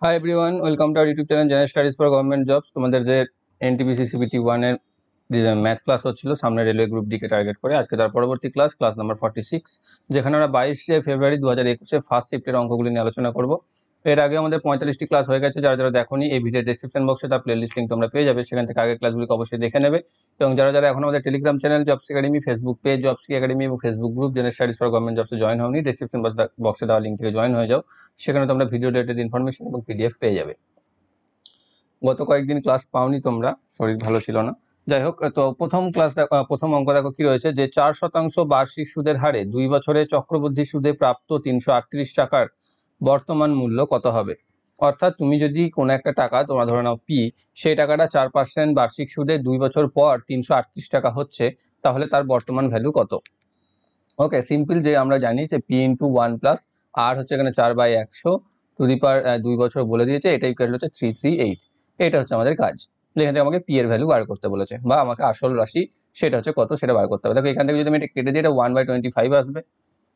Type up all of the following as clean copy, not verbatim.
Hi everyone, welcome to our YouTube channel general studies for government jobs. তোমাদের যে NTPC CBT 1 এর math class হচ্ছিল সামনে railway group D কে target করে, আজকে তার পরবর্তী ক্লাস নাম্বার 46, যেখানে আমরা 22 ফেব্রুয়ারি 2021 ফার্স্ট শিফটের অঙ্কগুলি নিয়ে আলোচনা করব। এর আগে আমাদের 45টি ক্লাস হয়ে গেছে। যারা যারা দেখোনি, এই ভিডিও ডেসক্রিপশন বক্সে তার প্লেলিস্ট লিঙ্ক তোমরা পেয়ে যাবে, সেখান থেকে আগের ক্লাসগুলিকে অবশ্যই দেখে নেবে। এবং যারা যারা এখন আমাদের Telegram channel Jobs Academy, Facebook page Jobs Academy এবং Facebook group general studies for government জবসে জয়েন হওনি, ডেসক্রিপশন বক্সে দেওয়া লিঙ্ক থেকে জয়েন হয়ে যাও। সেখানে তোমরা ভিডিও রিলেটেড ইনফরমেশন এবং পিডিএফ পেয়ে যাবে। গত কয়েকদিন ক্লাস পাওনি তোমরা, শরীর ভালো ছিল না। যাই হোক, তো প্রথম অঙ্ক দেখো কি রয়েছে, যে 4% বার্ষিক সুদের হারে 2 বছরে চক্রবৃদ্ধি সুদে প্রাপ্ত 338 টাকার বর্তমান মূল্য কত হবে। অর্থাৎ তুমি যদি কোনো একটা টাকা, তোমরা ধরে নাও পি, সেই টাকাটা 4% বার্ষিক সুদে 2 বছর পর 338 টাকা হচ্ছে, তাহলে তার বর্তমান ভ্যালু কত। ওকে, সিম্পল, যে আমরা জানি যে পি ইন্টু 1 প্লাস আর হচ্ছে এখানে 4/100 টু দি পাওয়ার 2 বছর বলে দিয়েছে, এটা ইকুয়াল হচ্ছে 338। এটা হচ্ছে আমাদের কাজ। যেখান থেকে আমাকে পি এর ভ্যালু বার করতে বলেছে, বা আমাকে আসল রাশি সেটা হচ্ছে কত সেটা বার করতে হবে। দেখো এখান থেকে যদি আমি এটা কেটে দিই, এটা 1/25 আসবে।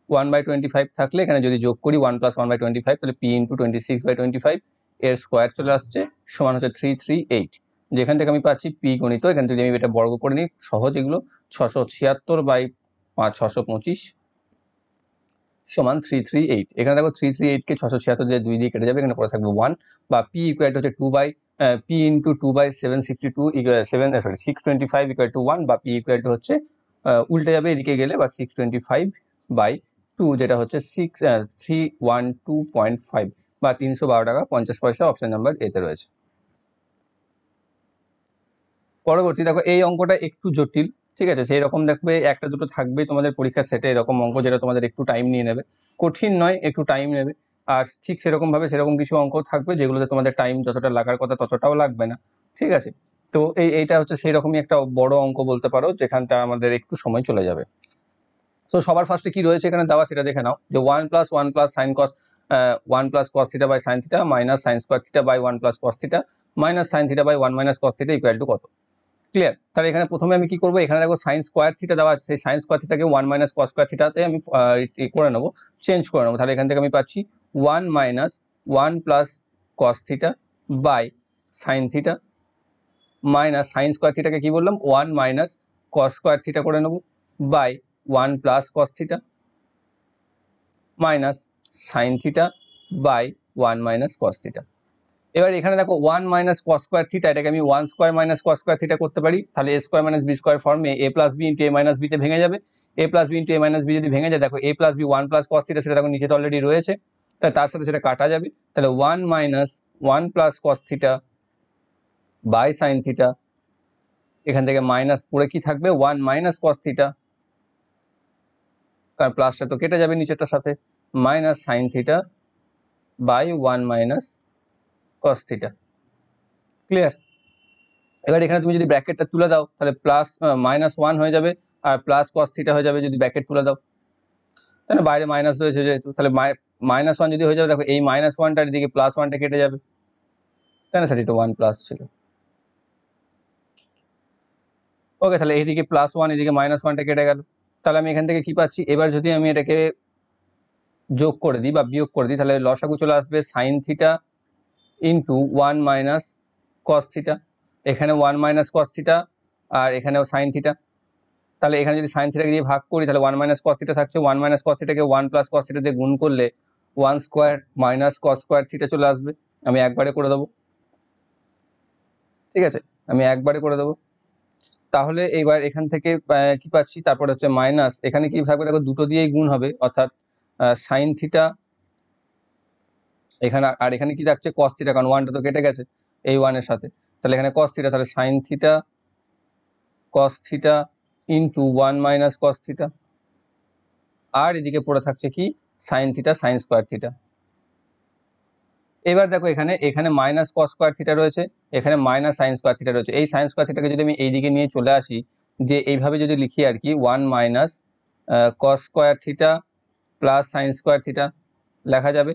1/25 থাকলে এখানে যদি যোগ করি 1 + 1/25, তাহলে পি ইন্টু 26/25 এর স্কোয়ার চলে আসছে, সমান হচ্ছে 338। যেখান থেকে আমি পাচ্ছি পি গণিত, এখান থেকে আমি এটা বর্গ করে নিই, সহজ এগুলো, 676/625 সমান 338। এখানে দেখো 338 কে 676 দিয়ে 2 দিয়ে কেটে যাবে, এখানে পড়ে থাকবে 1, বা পি ইকুয়াল হচ্ছে 2 ইন্টু 2/762 625 ইকুয়াল টু 1, বা পি ইকুয়াল টু হচ্ছে উল্টে যাবে এদিকে গেলে, বা 625/2, যেটা হচ্ছে 312.5 বা 312 টাকা 50 পয়সা। অপশন নাম্বার এতে রয়েছে। পরবর্তী দেখো, এই অঙ্কটা একটু জটিল, ঠিক আছে। সেই রকম দেখবে একটা দুটো থাকবে তোমাদের পরীক্ষার সেটে এরকম অঙ্ক, যেটা তোমাদের একটু টাইম নিয়ে নেবে, কঠিন নয়, একটু টাইম নেবে। আর ঠিক সেরকম কিছু অঙ্ক থাকবে যেগুলোতে তোমাদের টাইম যতটা লাগার কথা ততটাও লাগবে না, ঠিক আছে। তো এইটা হচ্ছে সেই রকমই একটা বড় অঙ্ক বলতে পারো, যেখানটা আমাদের একটু সময় চলে যাবে। তো সবার ফার্স্টে কি রয়েছে এখানে দেওয়া সেটা দেখে নাও, যে 1 + 1 + sin cos 1 + cos θ sin θ minus sin square θ 1 + cos θ minus sin θ 1 - cos θ equal to কত। ক্লিয়ার। তাহলে এখানে প্রথমে আমি কি করবো, এখানে দেখো সাইন স্কোয়ার থিটা দেওয়া আছে, সেই সাইন স্কোয়ার থিটাকে 1 - cos স্কোয়ার থিটাতে আমি করে নেবো, চেঞ্জ করে নেবো। তাহলে এখান থেকে আমি পাচ্ছি 1 - 1 + cos theta by sine theta minus sine square থিটাকে কি বললাম 1 - cos স্কোয়ার থিটা করে নেবো by 1 + cos theta minus sine theta by 1 - cos theta. এবার এখানে দেখো 1 - cos স্কয়ার থিটা, এটাকে আমি 1 স্কয়ার - cos স্কয়ার থিটা করতে পারি। তাহলে a স্কয়ার - b স্কয়ার ফর্মে a + b * a - b তে ভেঙে যাবে। a + b * a - b যদি ভেঙে যায়, দেখো a + b 1 + cos থিটা, সেটা দেখো নিচে তো অলরেডি রয়েছে, তাই তার সাথে সেটা কাটা যাবে। তাহলে 1 - 1 + cos theta by sin theta, এখান থেকে মাইনাস পড়ে কি থাকবে 1 - cos থিটা, কারণ প্লাসটা তো কেটে যাবে নিচেরটার সাথে, minus sin theta by 1 - cos theta. Clear. এবার এখানে তুমি যদি ব্র্যাকেটটা তুলে দাও, তাহলে -1 হয়ে যাবে, আর প্লাস cos থিটা হয়ে যাবে যদি ব্র্যাকেট তুলে দাও, তাই না। বাইরে মাইনাস রয়েছে যেহেতু, তাহলে -1 যদি হয়ে যাবে, দেখো এই -1টার দিকে +1টা কেটে যাবে, তাই না, সেটি তো 1 প্লাস ছিল। ওকে, তাহলে এইদিকে +1, এদিকে -1টা কেটে গেল। তাহলে আমি এখান থেকে কি পাচ্ছি, এবার যদি আমি এটাকে যোগ করে দিই বা বিয়োগ করে দিই, তাহলে লসাগু চলে আসবে sin theta into 1 - cos theta, এখানে 1 - cos থিটা আর এখানেও sin থিটা। তাহলে এখানে যদি sin থিটাকে দিয়ে ভাগ করি, তাহলে 1 - cos থিটা থাকছে, 1 - cos থিটাকে 1 + cos থিটা দিয়ে গুণ করলে 1 স্কয়ার - cos স্কয়ার থিটা চলে আসবে। আমি একবারে করে দেবো, ঠিক আছে, আমি একবারে করে দেবো। তাহলে এবার এখান থেকে কি পাচ্ছি, তারপর হচ্ছে মাইনাস, এখানে কি থাকবে, দেখো দুটো দিয়েই গুণ হবে, অর্থাৎ sin থিটা এখানে, আর এখানে কি থাকছে cos থিটা, কারণ 1টা তো কেটে গেছে এই 1 এর সাথে, তাহলে এখানে cos থিটা, তাহলে sin theta cos theta into 1 - cos theta, আর এদিকে পড়ে থাকছে কি sin theta sin square theta. এবার দেখো এখানে মাইনাস cos স্কয়ার থিটা রয়েছে, এখানে মাইনাস sin স্কয়ার থিটা রয়েছে। এই sin স্কয়ার থিটাকে যদি আমি এইদিকে নিয়ে চলে আসি, যে এইভাবে যদি লিখি আর কি, 1 - cos square theta plus sin square theta লেখা যাবে,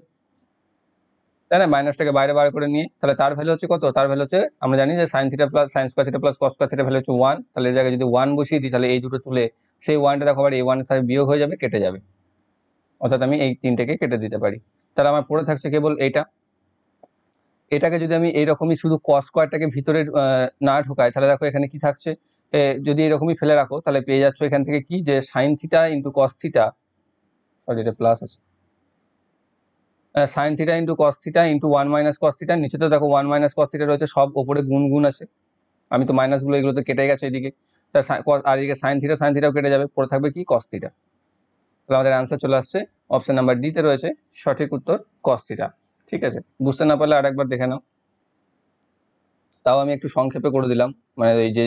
তাই না। মাইনাসটাকে বাইরে বার করে নিয়ে, তাহলে তার ভ্যালু হচ্ছে কত, তার ভ্যালু হচ্ছে, আমরা জানি যে sin theta plus sin square theta plus cos square theta value হচ্ছে 1, তাহলে এর জায়গায় যদি 1 বসিয়ে দিই, তাহলে এই দুটো তুলে সেই 1টা দেখো আবার এই 1 এর সাথে বিয়োগ হয়ে যাবে, কেটে যাবে, অর্থাৎ আমি এই 3টেকে কেটে দিতে পারি। তাহলে আমার পড়ে থাকছে কেবল এইটা। এটাকে যদি আমি এইরকমই শুধু কস স্কোয়ারটাকে ভিতরে না ঢোকাই, তাহলে দেখো এখানে কি থাকছে, যদি এরকমই ফেলে রাখো তাহলে পেয়ে যাচ্ছ এখান থেকে কি, যে sine theta into cos theta, sorry এটা প্লাস আছে, sine theta into cos theta into 1 minus cos theta, নিচে তো দেখো 1 মাইনাস কস থিটা রয়েছে, সব ওপরে গুণ গুণ আছে, আমি তো মাইনাসগুলো এগুলো তো কেটে গেছে এদিকে, আর এদিকে সাইন থিটাও কেটে যাবে, পড়ে থাকবে কি কস থিটা। তাহলে আমাদের অ্যান্সার চলে আসছে অপশন নাম্বার ডিতে রয়েছে সঠিক উত্তর কস থিটা। ঠিক আছে, বুঝতে না পারলে আরেকবার দেখে নাও, তাও আমি একটু সংক্ষেপে করে দিলাম, মানে এই যে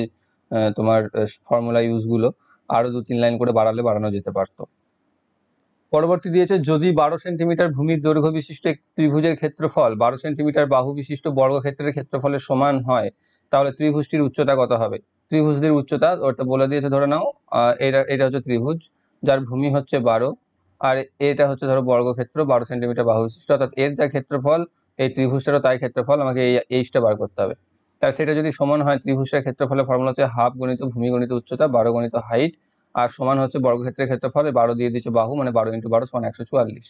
তোমার ফর্মুলা ইউজগুলো আরো 2-3 লাইন করে বাড়ালে বাড়ানো যেতে পারতো। পরবর্তী দিয়েছে, যদি 12 সেন্টিমিটার ভূমির দৈর্ঘ্য বিশিষ্ট একটি ত্রিভুজের ক্ষেত্রফল 12 সেন্টিমিটার বাহু বিশিষ্ট বর্গক্ষেত্রের ক্ষেত্রফলের সমান হয়, তাহলে ত্রিভুজটির উচ্চতা কত হবে? ত্রিভুজটির উচ্চতা ওটা বলে দিয়েছে, ধরে নাও এটা হচ্ছে ত্রিভুজ যার ভূমি হচ্ছে 12, আর এটা হচ্ছে ধরো বর্গক্ষেত্র 12 সেন্টিমিটার বাহু বিশিষ্ট, অর্থাৎ এর যা ক্ষেত্রফল এই ত্রিভুজটারও তাই ক্ষেত্রফল, আমাকে এই এইচটা বার করতে হবে। তার সেটা যদি সমান হয়, ত্রিভুজটার ক্ষেত্রফলের ফর্মুলা হচ্ছে হাফ গণিত ভূমি গণিত উচ্চতা 12 গণিত হাইট, আর সমান হচ্ছে বর্গক্ষেত্রের ক্ষেত্রফল 12 দিয়ে দিচ্ছে বাহু, মানে 12 × 12 সমান 144।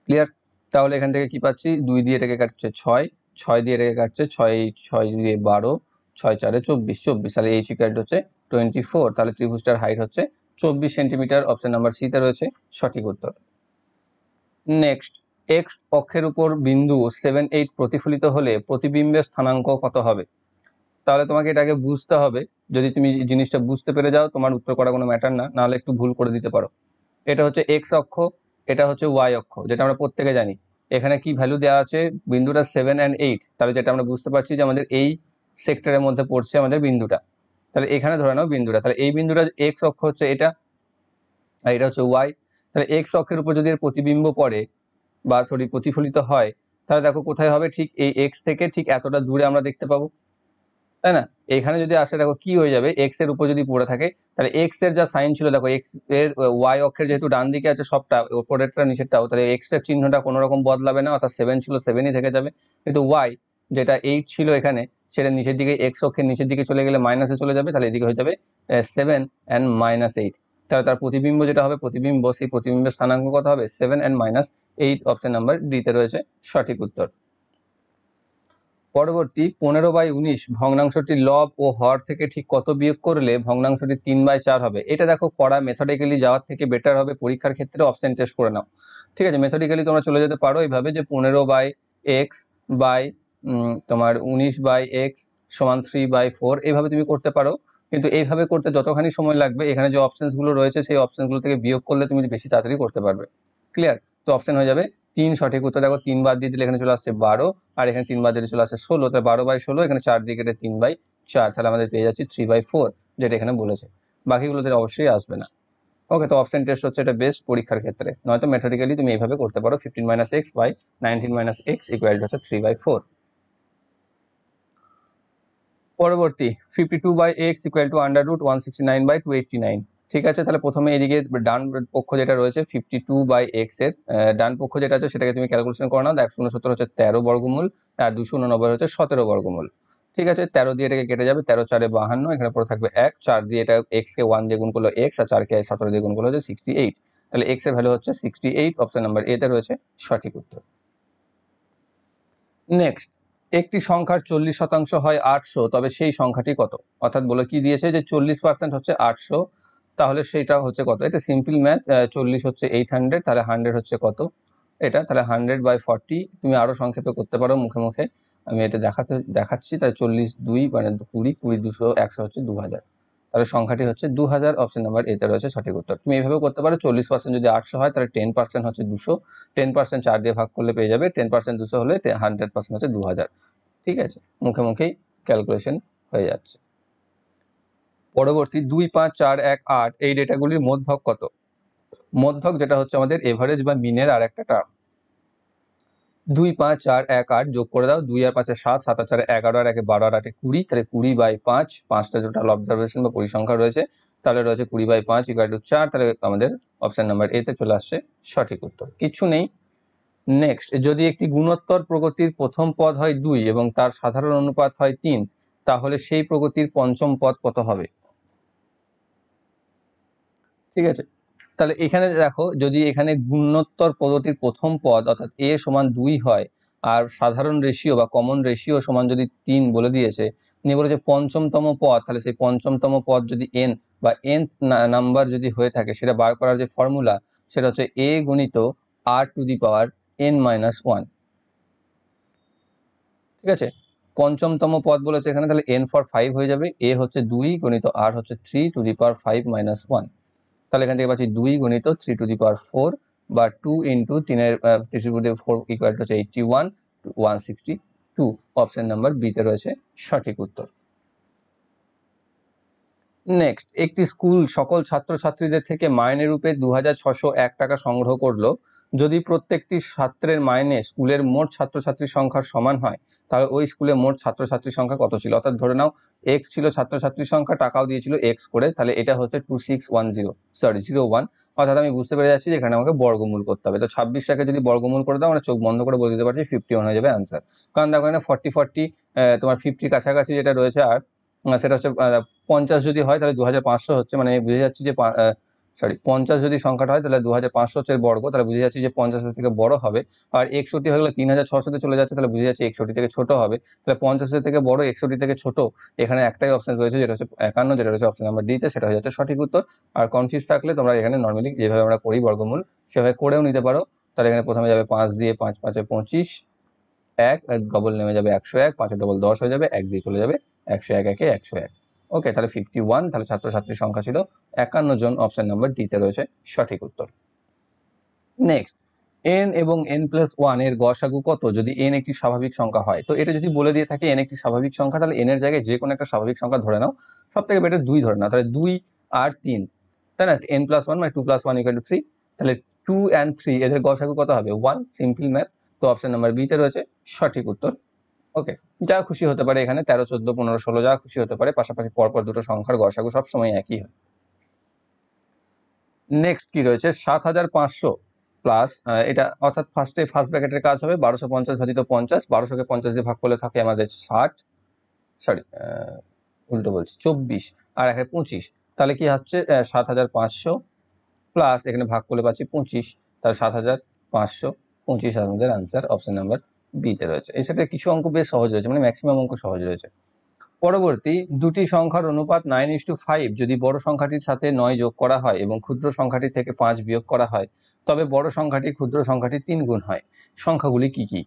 ক্লিয়ার? তাহলে এখান থেকে কি পাচ্ছি, 2 দিয়ে এটাকে কাটছে 6, 6 দিয়ে এটাকে কাটছে 6, 6 দিয়ে 12, 6 4 24, 24, তাহলে এইচ ইকুয়াল হচ্ছে 24, তাহলে ত্রিভুজটার হাইট হচ্ছে 24 সেন্টিমিটার, অপশন নাম্বার সি তে রয়েছে সঠিক উত্তর। নেক্সট, এক্স অক্ষের উপর বিন্দু 7, 8 প্রতিফলিত হলে প্রতিবিম্বের স্থানাঙ্ক কত হবে? তাহলে তোমাকে এটাকে বুঝতে হবে, যদি তুমি জিনিসটা বুঝতে পেরে যাও তোমার উত্তর করা কোনো ম্যাটার না, নাহলে একটু ভুল করে দিতে পারো। এটা হচ্ছে এক্স অক্ষ, এটা হচ্ছে ওয়াই অক্ষ, যেটা আমরা প্রত্যেকে জানি। এখানে কি ভ্যালু দেওয়া আছে, বিন্দুটা 7 and 8, তাহলে যেটা আমরা বুঝতে পারছি যে আমাদের এই সেক্টরের মধ্যে পড়ছে আমাদের বিন্দুটা, তাহলে এখানে ধরে নাও বিন্দুটা, তাহলে এই বিন্দুটা এক্স অক্ষ হচ্ছে এটা, আর এটা হচ্ছে ওয়াই। তাহলে এক্স অক্ষের উপর যদি এর প্রতিবিম্ব পড়ে বা সরি প্রতিফলিত হয়, তাহলে দেখো কোথায় হবে, ঠিক এই এক্স থেকে ঠিক এতটা দূরে আমরা দেখতে পাবো, তাই না? এখানে যদি আসে দেখো কি হয়ে যাবে, এক্স এর উপর যদি পড়ে থাকে, তাহলে এক্স এর যা সাইন ছিল, দেখো এক্স এর ওয়াই অক্ষের যেহেতু ডান দিকে আছে সবটা, উপরেরটা নিচেরটাও, তাহলে এক্স এর চিহ্নটা কোনো রকম বদলাবে না, অর্থাৎ 7 ছিল 7ই থেকে যাবে। কিন্তু ওয়াই যেটা 8 ছিল এখানে, সেটা নিচের দিকে, এক্স অক্ষের নিচের দিকে চলে গেলে মাইনাসে চলে যাবে, তাহলে এদিকে হয়ে যাবে 7 and -8। তাহলে তার প্রতিবিম্ব যেটা হবে, প্রতিবিম্ব, সেই প্রতিবিম্বের স্থানাঙ্ক কত হবে, 7 and -8, অপশন নাম্বার ডি তে রয়েছে সঠিক উত্তর। পরবর্তী, 15/19 ভগ্নাংশটির লব ও হর থেকে ঠিক কত বিয়োগ করলে ভগ্নাংশটি 3/4 হবে? এটা দেখো করা মেথডিক্যালি যাওয়ার থেকে বেটার হবে, পরীক্ষার ক্ষেত্রে অপশন টেস্ট করে নাও। ঠিক আছে, মেথডিক্যালি তোমরা চলে যেতে পারো এইভাবে, যে 15/x বাই তোমার 19/x সমান 3/4, এইভাবে তুমি করতে পারো। কিন্তু এইভাবে করতে যতখানি সময় লাগবে, এখানে যে অপশনসগুলো রয়েছে সেই অপশনসগুলো থেকে বিয়োগ করলে তুমি বেশি তাড়াতাড়ি করতে পারবে। ক্লিয়ার? তো অপশন হয়ে যাবে 3 সঠিক উত্তর। দেখো 3 বাদ দিয়ে দিলে এখানে চলে আসছে 12, আর এখানে 3 বাদ দিলে চলে আসছে 16, তাহলে 12/16, এখানে 4 দিয়ে কেটে 3/4, তাহলে আমাদের পেয়ে যাচ্ছি 3/4, যেটা এখানে বলেছে। বাকিগুলোতে অবশ্যই আসবে না। ওকে, তো অপশন টেস্ট হচ্ছে এটা বেস্ট পরীক্ষার ক্ষেত্রে, নয়তো মেথডিক্যালি তুমি এইভাবে করতে পারো, 15 - x বাই 19 - x ইকুয়াল হচ্ছে 3/4। পরবর্তী, 52/x ইকুয়াল টু √169/289। ঠিক আছে, তাহলে প্রথমে এদিকে ডান পক্ষ যেটা রয়েছে 52/x এর ডান পক্ষ যেটা আছে সেটাকে তুমি ক্যালকুলেশন করে নাও, 169 হচ্ছে 13 বর্গমূল, আর 289 হচ্ছে 17 বর্গমূল। ঠিক আছে, 13 দিয়ে এটাকে কেটে যাবে, 13 4 52, এখানে পরে থাকবে 1, 4 দিয়ে এটা x কে 1 দিয়ে গুণ করলো x, আর 4 কে 17 দিয়ে গুণ করলো হচ্ছে 68, তাহলে x এর ভ্যালু হচ্ছে 68, অপশন নাম্বার এ তে রয়েছে সঠিক উত্তর। নেক্সট, একটি সংখ্যার 40% হয় 800, তবে সেই সংখ্যাটি কত? অর্থাৎ বলে কি দিয়েছে, যে 40% হচ্ছে 800, তাহলে সেইটা হচ্ছে কত? এটা সিম্পল ম্যাথ, 40 হচ্ছে 800, তাহলে 100 হচ্ছে কত? এটা তাহলে 100/40, তুমি আরো সংক্ষেপে করতে পারো মুখে মুখে, আমি এটা দেখাচ্ছি। তাহলে 40 2 মানে 20, 20 200, 100 হচ্ছে 2000, তাহলে সংখ্যাটি হচ্ছে 2000, অপশন নাম্বার এ তে রয়েছে সঠিক উত্তর। তুমি এইভাবে করতে পারো, 40% যদি 800 হয় তাহলে 10% হচ্ছে 200, 10% 4 দিয়ে ভাগ করলে পেয়ে যাবে, 10% 200 হলে 100% হচ্ছে 2000। ঠিক আছে, মুখে মুখেই ক্যালকুলেশন হয়ে যাচ্ছে। পরবর্তী, 2 5 4 1 8 এই ডেটাগুলির মধ্যক কত? মধ্যক যেটা হচ্ছে আমাদের এভারেজ বা মিনের আর একটা টার্ম। 2 5 4 1 8 যোগ করে দাও, 2 আর 5 7, 7 আর 4 11, আর 1 12, আর 8 20, তাহলে 20/5, 5টা টোটাল অবজারভেশন বা পরিসংখ্যা রয়েছে, তাহলে রয়েছে 20/5 ইকুয়াল টু 4, তাহলে আমাদের অপশন নাম্বার এ তে চলে আসছে সঠিক উত্তর, কিচ্ছু নেই। নেক্সট, যদি একটি গুণোত্তর প্রগতির প্রথম পদ হয় 2 এবং তার সাধারণ অনুপাত হয় 3, তাহলে সেই প্রগতির পঞ্চম পদ কত হবে? ঠিক আছে, তাহলে এখানে দেখো, যদি এখানে গুণোত্তর পদ্ধতির প্রথম পদ অর্থাৎ a সমান 2 হয়, আর সাধারণ রেশিও বা কমন রেশিও সমান যদি 3 বলে দিয়েছে, নিয়ে বলেছে পঞ্চমতম পদ, তাহলে সেই পঞ্চমতম পদ যদি n বা nth নাম্বার যদি হয়ে থাকে, সেটা বার করার যে ফর্মুলা সেটা হচ্ছে a গুণিত r to the power n-1। ঠিক আছে, পঞ্চমতম পদ বলেছে এখানে, তাহলে n ফর 5 হয়ে যাবে, a হচ্ছে 2 গুণিত r হচ্ছে 3 টু দি পাওয়ার 5-1। তাহলে এখান থেকে পাচ্ছি 2 গুণিত 3 টু দি পাওয়ার 4 বা 2 ইন্টু 3 এর 3 টু দি 4 ইকুয়াল টু হচ্ছে 81 162। অপশন নাম্বার বি তে রয়েছে সঠিক উত্তর। নেক্সট, একটি স্কুল সকল ছাত্রছাত্রীদের থেকে মাইনে রূপে 2601 টাকা সংগ্রহ করলো। যদি প্রত্যেকটি ছাত্রের মাইনে স্কুলের মোট ছাত্রছাত্রীর সংখ্যার সমান হয়, তাহলে ওই স্কুলে মোট ছাত্রছাত্রীর সংখ্যা কত ছিল? অর্থাৎ ধরে নাও এক্স ছিল ছাত্রছাত্রীর সংখ্যা, টাকাও দিয়েছিল এক্স করে, তাহলে এটা হচ্ছে 01। অর্থাৎ আমি বুঝতে পেরে যাচ্ছি যে এখানে আমাকে বর্গমূল করতে হবে। তো 26টাকে যদি বর্গমূল করে দাও, আমরা চোখ বন্ধ করে বলে দিতে পারছি 51 হয়ে যাবে আনসার। কারণ দেখো এখানে 40 তোমার 50 কাছাকাছি যেটা রয়েছে, আর সেটা হচ্ছে 50 যদি হয় তাহলে 2500 হচ্ছে, মানে বুঝে যাচ্ছি যে 50 যদি সংখ্যাটা হয় তাহলে 2500 হচ্ছে বর্গ, তাহলে বুঝে যাচ্ছি যে 50 থেকে বড় হবে। আর 61 হয়ে গেলে 3600 চলে যাচ্ছে, তাহলে বুঝে যাচ্ছে 61 থেকে ছোট হবে। তাহলে 50 থেকে বড় 61 থেকে ছোট, এখানে একটাই অপশন রয়েছে যেটা হচ্ছে 51, যেটা রয়েছে অপশন নাম্বার ডি তে, সেটা হয়ে যাচ্ছে সঠিক উত্তর। আর কনফিউজ থাকলে তোমরা এখানে নর্মালি যেভাবে আমরা করি বর্গমূল, সেভাবে করেও নিতে পারো। তাহলে এখানে প্রথমে যাবে 5 দিয়ে, 5 5 25, 1 ডবল নেমে যাবে 101, 5 ডবল 10 হয়ে যাবে, 1 দিয়ে চলে যাবে 101 একে 101। ওকে, তাহলে 51, তাহলে ছাত্রছাত্রীর সংখ্যা ছিল 51 জন। অপশন নাম্বার ডি তে রয়েছে সঠিক উত্তর। নেক্সট, n এবং n+1 এর গসাগু কত যদি n একটি স্বাভাবিক সংখ্যা হয়? তো এটা যদি বলে দিয়ে থাকে n একটি স্বাভাবিক সংখ্যা, তাহলে n এর জায়গায় যে কোনো একটা স্বাভাবিক সংখ্যা ধরে নাও। সব থেকে বেটার 2 ধরে নাও, তাহলে 2 আর 3, তাই না? n+1 মানে 2 + 1 = 3, তাহলে 2 and 3 এদের গসাগু কত হবে? 1। Simple math. তো অপশন নাম্বার বি তে রয়েছে সঠিক উত্তর। ওকে, যা খুশি হতে পারে এখানে, 13 14 15 16 যা খুশি হতে পারে, পাশাপাশি পরপর দুটো সংখ্যার গসাগু সবসময় একই হয়। নেক্সট কি রয়েছে? 7500 প্লাস এটা, অর্থাৎ ফার্স্ট ব্র্যাকেটের কাজ হবে 1250 ভাজিত 50, 1200 কে 50 দিয়ে ভাগ করলে থাকে আমাদের 60, সরি উল্টো বলছি 24, আর এখানে 25, তাহলে কি হচ্ছে 7500 প্লাস এখানে ভাগ করলে পাচ্ছি 25, তাহলে 7525 আমাদের আনসার। অপশন নাম্বার বি তে রয়েছে। এর সাথে কিছু অঙ্ক বেশ সহজ রয়েছে, মানে ম্যাক্সিমাম অঙ্ক সহজ রয়েছে। পরবর্তী, দুটি সংখ্যার অনুপাত 9:5 যদি বড় সংখ্যাটির সাথে 9 যোগ করা হয় এবং ক্ষুদ্র সংখ্যাটি থেকে 5 বিয়োগ করা হয়, তবে বড় সংখ্যাটি ক্ষুদ্র সংখ্যাটি 3 গুণ হয়। সংখ্যাগুলি কি কি?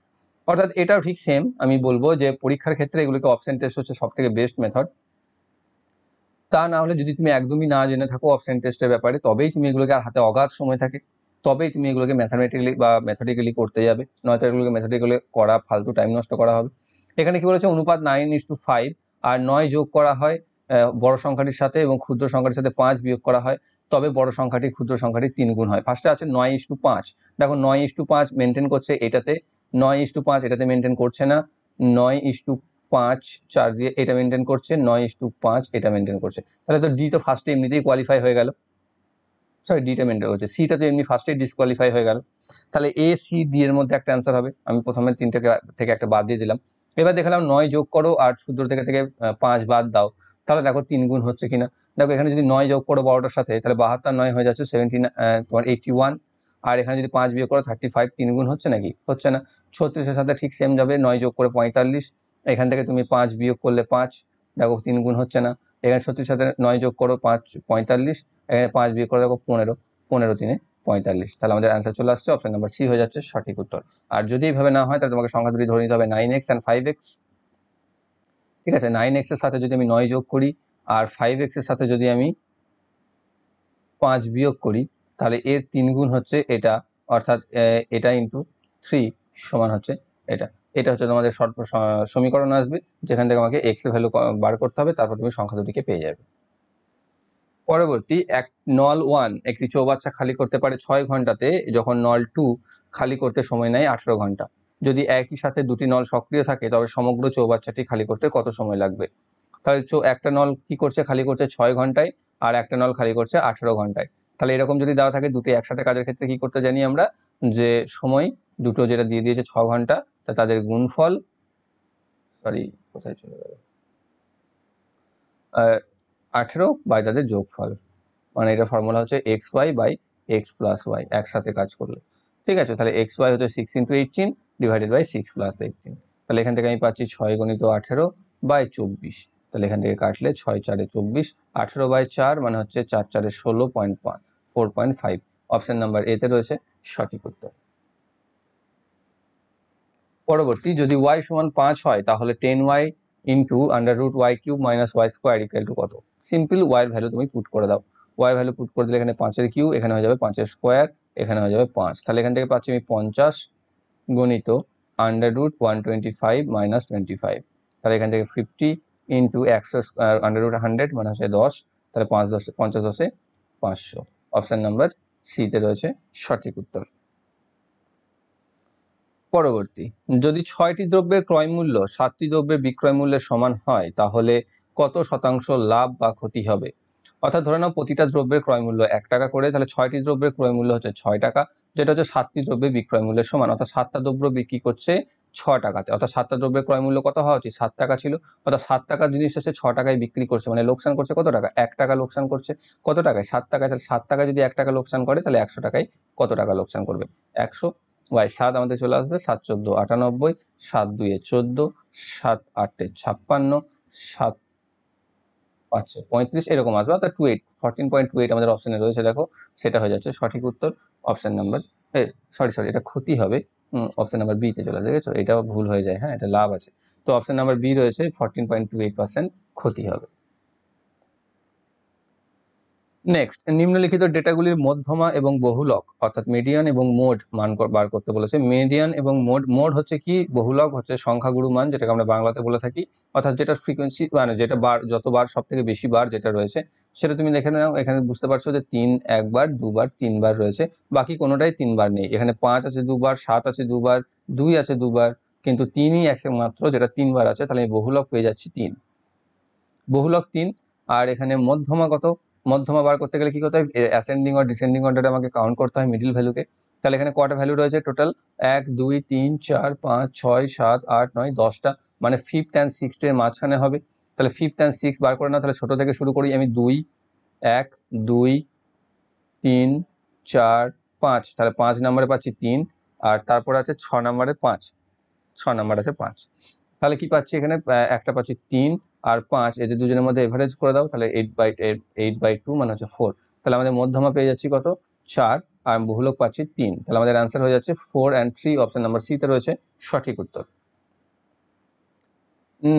অর্থাৎ এটাও ঠিক সেম, আমি বলবো যে পরীক্ষার ক্ষেত্রে এগুলিকে অপশন টেস্ট হচ্ছে সব থেকে বেস্ট মেথড। তা না হলে যদি তুমি একদমই না জেনে থাকো অপশন টেস্টের ব্যাপারে, তবেই তুমি এগুলোকে, আর হাতে অগাধ সময় থাকে, তবেই তুমি এগুলোকে ম্যাথামেটিক্যালি বা মেথডিক্যালি করতে যাবে, নয়তো এগুলোকে মেথডিক্যালি করা ফালতু টাইম নষ্ট করা হবে। এখানে কি বলেছে? অনুপাত 9:5 আর 9 যোগ করা হয় বড় সংখ্যাটির সাথে এবং ক্ষুদ্র সংখ্যাটির সাথে 5 বিয়োগ করা হয়, তবে বড় সংখ্যাটি ক্ষুদ্র সংখ্যাটি 3 গুণ হয়। ফার্স্টে আছে 9:5, দেখো 9:5 মেনটেন করছে এটাতে, 9:5 এটাতে মেনটেন করছে না, 9:5 4 দিয়ে এটা মেনটেন করছে, 9:5 এটা মেনটেন করছে। তাহলে তো ডি তো ফার্স্টে এমনিতেই কোয়ালিফাই হয়ে গেল, সরি ডিটা মেনটেন করছে, সিটা তো এমনি ফার্স্টেই ডিসকোয়ালিফাই হয়ে গেল। তাহলে এ সি ডি এর মধ্যে একটা অ্যান্সার হবে। আমি প্রথমে 3টে থেকে একটা বাদ দিয়ে দিলাম। এবার দেখলাম 9 যোগ করো আর ক্ষুদ্র থেকে 5 বাদ দাও, তাহলে দেখো 3 গুণ হচ্ছে কিনা। দেখো এখানে যদি 9 যোগ করো 12টার সাথে, তাহলে 72 9 হয়ে যাচ্ছে 17, তোমার 81, আর এখানে যদি 5 বিয়োগ করো 35, 3 গুণ হচ্ছে নাকি? হচ্ছে না। 36 এর সাথে ঠিক সেম যাবে, 9 যোগ করে 45, এখান থেকে তুমি 5 বিয়োগ করলে 5, দেখো 3 গুণ হচ্ছে না। এখানে 36 সাথে 9 যোগ করো 5 45, এখানে 5 বিয়োগ করে দেখো 15, 15 3 45, তাহলে আমাদের অ্যান্সার চলে আসছে। অপশন নাম্বার সি হয়ে যাচ্ছে সঠিক উত্তর। আর যদি এইভাবে না হয়, তাহলে তোমাকে সংখ্যা দুটি ধরে নিতে হবে 9x and 5x। ঠিক আছে, 9x এর সাথে যদি আমি 9 যোগ করি আর 5x এর সাথে যদি আমি 5 বিয়োগ করি, তাহলে এর 3 গুণ হচ্ছে এটা, অর্থাৎ এটা ইন্টু 3 সমান হচ্ছে এটা। এটা হচ্ছে তোমাদের সমীকরণ আসবে, যেখান থেকে আমাকে x এর ভ্যালু বার করতে হবে, তারপর তুমি সংখ্যা দুটিকে পেয়ে যাবে। পরবর্তী, নল 1 একটি চৌবাচ্চা খালি করতে পারে 6 ঘন্টাতে, যখন নল 2 খালি করতে সময় নেয় 18 ঘন্টা। যদি একই সাথে দুটি নল সক্রিয় থাকে, তবে সমগ্র চৌবাচ্চাটি খালি করতে কত সময় লাগবে? তাহলে একটা নল কি করছে? খালি করছে 6 ঘন্টায়, আর একটা নল খালি করছে 18 ঘন্টায়। তাহলে এরকম যদি দেওয়া থাকে দুটি একসাথে কাজের ক্ষেত্রে কি করতে জানি আমরা, যে সময় দুটো যেটা দিয়ে দিয়েছে 6 ঘন্টা, তা তাদের গুণফল, সরি কোথায় চলে গেল, 18 বাই তাদের যোগফল, মানে এটা ফর্মুলা হচ্ছে xy by x plus y, একসাথে কাজ করলে। ঠিক আছে, তাহলে xy হচ্ছে 6 × 18 ডিভাইডেড বাই 6 প্লাস 18। তাহলে এখান থেকে আমি পাচ্ছি 6 গুণিত 18 বাই 24। তাহলে এখান থেকে কাটলে 6 4 24, 18 বাই 4 মানে হচ্ছে 4 4 16.5, 4.5। অপশন নাম্বার এতে রয়েছে সঠিক উত্তর। পরবর্তী, যদি y সমান 5 হয় তাহলে 10y into under root y cube minus y square equal to কত? সিম্পল y এর ভ্যালু তুমি পুট করে দাও। y এর ভ্যালু পুট করে দিলে এখানে 5 এর কিউব, এখানে হয়ে যাবে 5 এর স্কোয়ার, এখানে হয়ে যাবে 5। তাহলে এখান থেকে পাচ্ছি আমি 50 গণিত আন্ডার রুট 125 মাইনাস 25। তাহলে এখান থেকে 50 ইন্টু একশো আন্ডার রুট 100 মানে হচ্ছে 10। তাহলে 5 10 50 10 500। অপশন নাম্বার সিতে রয়েছে সঠিক উত্তর। পরবর্তী, যদি 6টি দ্রব্যের ক্রয় মূল্য 7টি দ্রব্যের বিক্রয় মূল্যের সমান হয় তাহলে কত শতাংশ লাভ বা ক্ষতি হবে? অর্থাৎ ধরে নাও প্রতিটা দ্রব্যের ক্রয় মূল্য 1 টাকা করে, তাহলে 6টি দ্রব্যের ক্রয় মূল্য হচ্ছে 6 টাকা, যেটা হচ্ছে 7টি দ্রব্যের বিক্রয় মূল্যের সমান। অর্থাৎ 7টা দ্রব্য বিক্রি করছে 6 টাকাতে, অর্থাৎ 7টা দ্রব্যের ক্রয় মূল্য কত হওয়া উচিত? 7 টাকা ছিল। অর্থাৎ 7 টাকার জিনিস এসে 6 টাকায় বিক্রি করছে, মানে লোকসান করছে কত টাকা? 1 টাকা লোকসান করছে। কত টাকায়? 7 টাকায়। তাহলে 7 টাকায় যদি 1 টাকা লোকসান করে তাহলে 100 টাকায় কত টাকা লোকসান করবে? 100 বাই 7 আমাদের চলে আসবে 7 14 98, 7 2 14, 7 8 56, 7 5 35 এরকম আসবে। অর্থাৎ 14.28 আমাদের অপশনে রয়েছে, দেখো সেটা হয়ে যাচ্ছে সঠিক উত্তর। অপশন নাম্বার সরি এটা ক্ষতি হবে, অপশন নাম্বার বি তে চলে আসবে। দেখেছো, এটাও ভুল হয়ে যায়, হ্যাঁ এটা লাভ আছে। তো অপশন নাম্বার বি রয়েছে 14.28% ক্ষতি হবে। নেক্সট, নিম্নলিখিত ডেটাগুলির মধ্যমা এবং বহুলক অর্থাৎ মিডিয়ান এবং মোড মান বার করতে বলেছে। মিডিয়ান এবং মোড হচ্ছে কি, বহুলক হচ্ছে সংখ্যাগুরু মান, যেটাকে আমরা বাংলাতে বলে থাকি। অর্থাৎ যেটা ফ্রিকোয়েন্সি মানে যেটা বার, যতবার সব থেকে বেশি বার যেটা রয়েছে সেটা তুমি দেখে নাও। এখানে বুঝতে পারছো যে 3 একবার, 2বার, 3বার রয়েছে, বাকি কোনোটাই 3বার নেই। এখানে 5 আছে 2বার, 7 আছে 2বার, 2 আছে 2বার, কিন্তু 3ই একমাত্র যেটা 3বার আছে। তাহলে আমি বহুলক পেয়ে যাচ্ছি 3, বহুলক 3। আর এখানে মধ্যমা কত? মধ্যমা বার করতে গেলে কি করতে হয়? অ্যাসেন্ডিং আর ডিসেন্ডিং অর্ডারে আমাকে কাউন্ট করতে হয় মিডিল ভ্যালুকে। তাহলে এখানে কটা ভ্যালু রয়েছে টোটাল? 1 2 3 4 5 6 7 8 9 10টা, মানে 5th and 6th এর মাঝখানে হবে। তাহলে 5th and 6 বার করে না, তাহলে ছোট থেকে শুরু করি আমি। 2 1 2 3 4 5, তাহলে 5 নম্বরে পাচ্ছি 3, আর তারপরে আছে 6 নম্বরে 5, 6 নাম্বার আছে 5। তাহলে কি পাচ্ছি এখানে? একটা পাচ্ছি 3 আর 5, এদের দুজনের মধ্যে এভারেজ করে দাও, তাহলে 8/2 মানে হচ্ছে 4। তাহলে আমাদের মধ্যমা পেয়ে যাচ্ছি কত? 4, আর বহুলক পাচ্ছি 3। তাহলে আমাদের অ্যান্সার হয়ে যাচ্ছে 4 and 3। অপশন নাম্বার সি তে রয়েছে সঠিক উত্তর।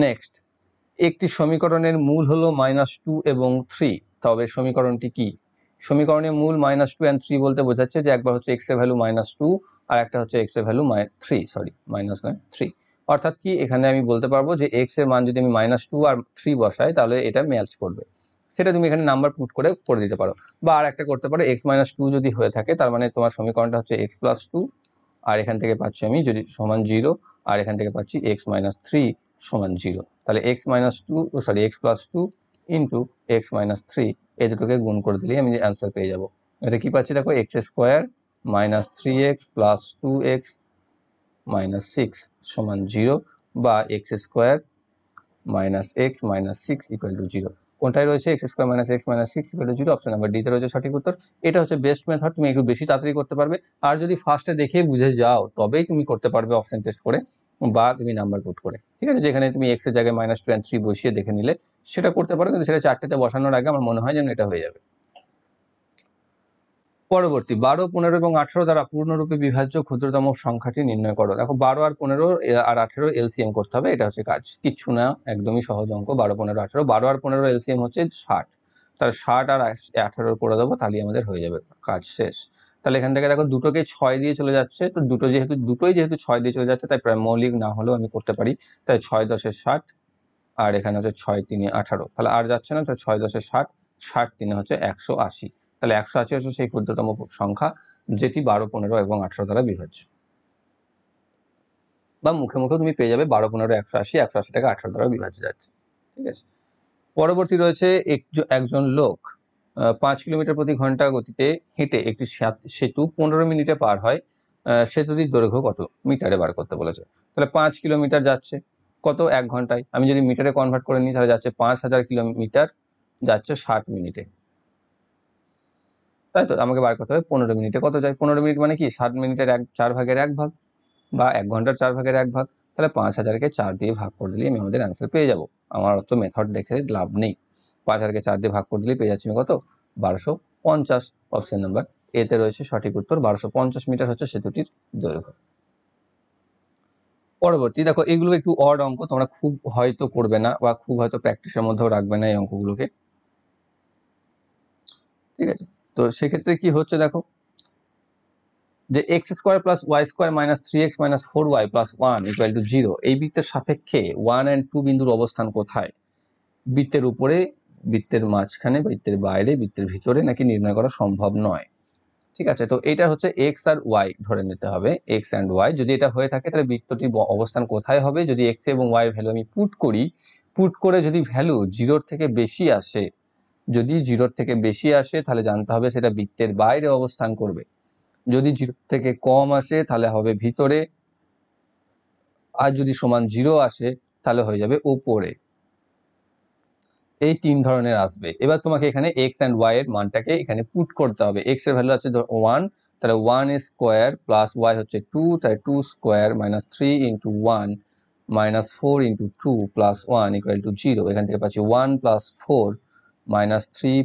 নেক্সট, একটি সমীকরণের মূল হলো -2 এবং 3, তবে সমীকরণটি কি? সমীকরণের মূল -2 and 3 বলতে বোঝাচ্ছে যে একবার হচ্ছে x এর ভ্যালু -2 আর একটা হচ্ছে x এর ভ্যালু 3, সরি মাইনাস নয় 3। অর্থাৎ কি, এখানে আমি বলতে পারবো যে x এর মান যদি আমি -2 আর 3 বসাই তাহলে এটা ম্যাচ করবে। সেটা তুমি এখানে নাম্বার পুট করে দিতে পারো, বা আর একটা করতে পারো, x -2 যদি হয়ে থাকে তার মানে তোমার সমীকরণটা হচ্ছে x + 2, আর এখান থেকে পাচ্ছি আমি যদি সমান 0, আর এখান থেকে পাচ্ছি x - 3 সমান 0। তাহলে x + 2 ইন্টু x - 3 এই দুটোকে গুণ করে দিলেই আমি অ্যান্সার পেয়ে যাব। এটা কি পাচ্ছি দেখো, x² - 3x + 2x - 6 সমান 0, বা x² - x - 6 = 0। কোনটায় রয়েছে? x² - x - 6 = 0। Option number D তে রয়েছে সঠিক উত্তর। এটা হচ্ছে বেস্ট মেথড, তুমি একটু বেশি তাড়াতাড়ি করতে পারবে। আর যদি ফার্স্টে দেখে বুঝে যাও তবেই তুমি করতে পারবে অপশন টেস্ট করে, বা তুমি নাম্বার পুট করে। ঠিক আছে, যেখানে তুমি x এর জায়গায় -2 and 3 বসিয়ে দেখে নিলে সেটা করতে পারো, কিন্তু সেটা 4টেতে বসানোর আগে আমার মনে হয় যেন এটা হয়ে যাবে। পরবর্তী, 12 15 এবং 18 দ্বারা পূর্ণরূপে বিভাজ্য ক্ষুদ্রতম সংখ্যাটি নির্ণয় করো। দেখো 12 আর 15 আর 18 এলসিএম করতে হবে, এটা হচ্ছে কাজ, কিচ্ছু না, একদমই সহজ অঙ্ক। 12 15 18, 12 আর 15 এলসিএম হচ্ছে 60, তাহলে 60 আর 18 করে দেবো, তাহলেই আমাদের হয়ে যাবে, কাজ শেষ। তাহলে এখান থেকে দেখো দুটোকে 6 দিয়ে চলে যাচ্ছে, তো দুটোই যেহেতু 6 দিয়ে চলে যাচ্ছে, তাই প্রায় মৌলিক না হলেও আমি করতে পারি। তাই 6 10 60, আর এখানে হচ্ছে 6 3 18, তাহলে আর যাচ্ছে না, তাহলে 6 10 60, 60 3 হচ্ছে 180। তাহলে 180 হচ্ছে সেই ক্ষুদ্রতম সংখ্যা যেটি 12 15 এবং 18 দ্বারা বিভাজ্য। বা মুখে মুখে তুমি পেয়ে যাবে 12 15 180, 180 টাকা 18 দ্বারা বিভাজ্য যাচ্ছে। ঠিক আছে, পরবর্তী রয়েছে একজন লোক 5 কিলোমিটার প্রতি ঘন্টা গতিতে হেঁটে একটি সেতু 15 মিনিটে পার হয়। সেতুটির দৈর্ঘ্য কত মিটারে বার করতে বলেছে। তাহলে 5 কিলোমিটার যাচ্ছে কত? 1 ঘন্টায়। আমি যদি মিটারে কনভার্ট করে নিই তাহলে যাচ্ছে 5000 কিলোমিটার, যাচ্ছে 60 মিনিটে। তাই তো, আমাকে বার করতে হবে 15 মিনিটে কত যায়। 15 মিনিট মানে কি, 60 মিনিটের 4 ভাগের 1 ভাগ। বা 1 ঘন্টার 4/1 তাহলে 5000কে 4 দিয়ে ভাগ করে দিলেই আমি আমাদের অ্যান্সার পেয়ে যাব। আমার অত মেথড দেখে লাভ নেই। 5000কে 4 দিয়ে ভাগ করে দিলেই পেয়ে যাচ্ছি আমি কত, 1250। অপশন নাম্বার এতে রয়েছে সঠিক উত্তর। 1250 মিটার হচ্ছে সেতুটির দৈর্ঘ্য। পরবর্তী দেখো, এগুলো একটু অড অঙ্ক, তোমরা খুব হয়তো করবে না বা খুব হয়তো প্র্যাকটিসের মধ্যেও রাখবে না এই অঙ্কগুলোকে, ঠিক আছে? তো সেক্ষেত্রে কি হচ্ছে দেখো, যে x² + y² - 3x - 4y + 1 = 0 এই বৃত্তের সাপেক্ষে 1 and 2 বিন্দুর অবস্থান কোথায়? বৃত্তের উপরে, বৃত্তের মাঝখানে, বৃত্তের বাইরে, বৃত্তের ভিতরে নাকি নির্ণয় করা সম্ভব নয়। ঠিক আছে, তো এটা হচ্ছে x আর y ধরে নিতে হবে, x and y। যদি এটা হয়ে থাকে তাহলে বৃত্তটির অবস্থান কোথায় হবে? যদি x এবং y এর ভ্যালু আমি পুট করি, পুট করে যদি ভ্যালু 0-র থেকে বেশি আসে, যদি 0-র থেকে বেশি আসে তাহলে জানতে হবে সেটা বৃত্তের বাইরে অবস্থান করবে। যদি 0 থেকে কম আসে তাহলে হবে ভিতরে, আর যদি সমান 0 আসে তাহলে হয়ে যাবে উপরে। এই 3 ধরনের আসবে। এবার তোমাকে এখানে x and y এর মানটাকে এখানে পুট করতে হবে। x এর ভ্যালু আছে 1, তাহলে 1 স্কোয়ার প্লাস y হচ্ছে 2, তাই 2 square minus 3 into 1 minus 4 into 2 plus 1 equal to 0। এখান থেকে পাচ্ছি 1 plus 4 minus 3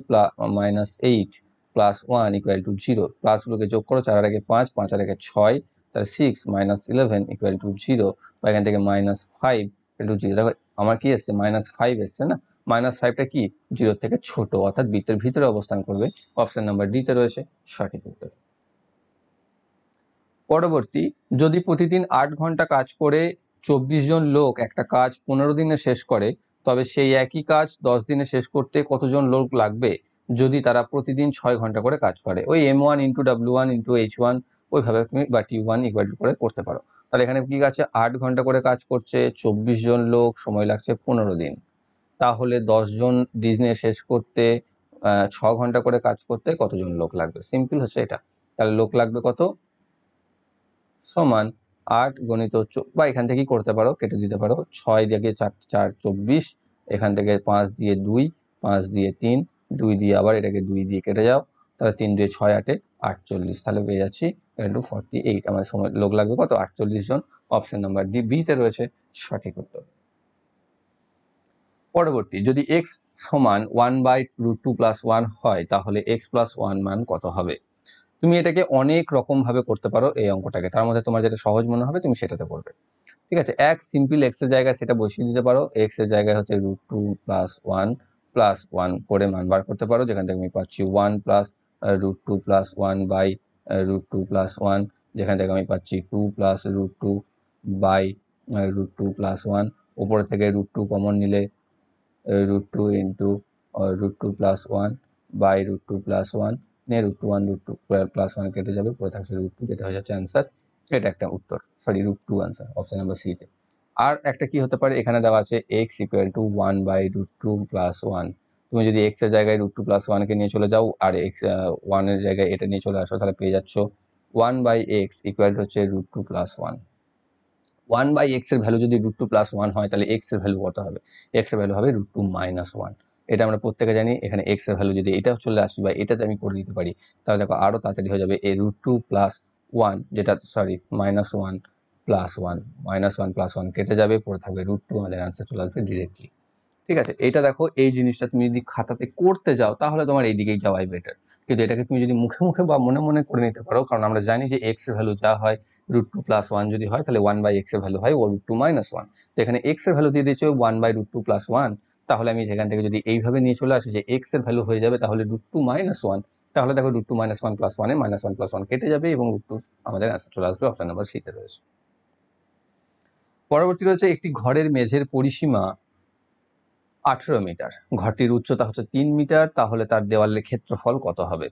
minus 8 plus 1 equal to 0। প্লাসগুলোকে যোগ করো, 4 আর 5, 5 আর 6, তাহলে 6 মাইনাস 11 ইকুয়াল টু 0, বা এখান থেকে মাইনাস 5 ইকুয়াল টু 0। দেখো আমার কি এসছে, -5 এসছে না? -5টা কি 0 থেকে ছোট, অর্থাৎ বৃত্তের ভিতরে অবস্থান করবে। অপশন নাম্বার ডি তে রয়েছে সঠিক উত্তর। পরবর্তী, যদি প্রতিদিন 8 ঘন্টা কাজ করে 24 জন লোক একটা কাজ 15 দিনে শেষ করে, তবে সেই একই কাজ 10 দিনে শেষ করতে কতজন লোক লাগবে যদি তারা প্রতিদিন 6 ঘন্টা করে কাজ করে? ওই m1 × w1 × h1 ওইভাবে তুমি বা t1 ইকুয়াল টু করে করতে পারো। তাহলে এখানে কি আছে, 8 ঘন্টা করে কাজ করছে 24 জন লোক, সময় লাগছে 15 দিন। তাহলে 10 জন দিনে শেষ করতে 6 ঘন্টা করে কাজ করতে কতজন লোক লাগবে? সিম্পল হচ্ছে এটা। তাহলে লোক লাগবে কত, সমান 8 গণিত বা এখান থেকেই করতে পারো, কেটে দিতে পারো। 6 দিয়ে 4 4 24, এখান থেকে 5 দিয়ে 2, 5 দিয়ে 3, 2 দিয়ে আবার এটাকে 2 দিয়ে কেটে যাও, তাহলে 3 দিয়ে 6 8 48, তাহলে পেয়ে যাচ্ছি 48। আমার সময় লোক লাগবে কত, 48 জন। অপশন নাম্বার ডি বি তে রয়েছে সঠিক উত্তর। পরবর্তী, যদি x সমান 1/√2 + 1 হয় তাহলে x + 1 মান কত হবে? তুমি এটাকে অনেক রকম ভাবে করতে পারো এই অঙ্কটাকে, তার মধ্যে তোমার যেটা সহজ মনে হবে তুমি সেটাতে করবে। ঠিক আছে, এক সিম্পল x এর জায়গায় সেটা বসিয়ে দিতে পারো। x এর জায়গায় হচ্ছে √2 + 1 করে মান বার করতে পারো, যেখান থেকে আমি পাচ্ছি 1 + √2 + 1 √2 + 1, যেখান থেকে আমি পাচ্ছি 2 + √2 √2 + 1। উপর থেকে √2 কমন নিলে √2 × √2 + 1 √2 + 1 নিয়ে √2 1 √2 + 1 কেটে যাবে, পরে থাকছে √2, যেটা হয়ে যাচ্ছে অ্যান্সার। এটা একটা উত্তর, sorry √2 answer, option number C তে। আর একটা কি হতে পারে, এখানে দেওয়া আছে x = 1/√2 + 1। তুমি যদি x এর জায়গায় √2 + 1 কে নিয়ে চলে যাও আর x 1 এর জায়গায় এটা নিয়ে চলে আসো, তাহলে পেয়ে যাচ্ছ 1/x = হচ্ছে √2 + 1। 1/x এর ভ্যালু যদি √2 + 1 হয় তাহলে x এর ভ্যালু কত হবে? x এর ভ্যালু হবে √2 - 1। এটা আমরা প্রত্যেকে জানি। এখানে x এর ভ্যালু যদি এটাও চলে আসে বা এটাতে আমি করে দিতে পারি, তাহলে দেখো আরো তাড়াতাড়ি হয়ে যাবে। এই √2 + 1, যেটা সরি -1 + 1 -1 + 1 কেটে যাবে, পরে থাকবে √2, আমাদের অ্যান্সার চলে আসবে ডিরেক্টলি। ঠিক আছে, এটা দেখো, এই জিনিসটা তুমি যদি খাতাতে করতে যাও তাহলে তোমার এই দিকেই যাওয়াই বেটার। কিন্তু এটাকে তুমি যদি মুখে মুখে বা মনে মনে করে নিতে পারো, কারণ আমরা জানি যে x এর ভ্যালু যা হয় √2 + 1 যদি হয় তাহলে 1/x এর ভ্যালু হয় √2 - 1। তো এখানে x এর ভ্যালু দিয়ে দিয়েছে 1/√2 + 1, তাহলে আমি সেখান থেকে যদি এইভাবে নিয়ে চলে আসি যে x এর ভ্যালু হয়ে যাবে তাহলে √2 - 1, তাহলে দেখো √2 - 1 + 1 এ -1 + 1 কেটে যাবে এবং √2 আমাদের অ্যান্সার চলে আসবে। অপশন নাম্বার সি তে রয়েছে। পরবর্তী রয়েছে, একটি ঘরের মেঝের পরিসীমা 18 মিটার, ঘরটির উচ্চতা হচ্ছে 3 মিটার, তাহলে তার দেওয়ালের ক্ষেত্রফল কত হবে?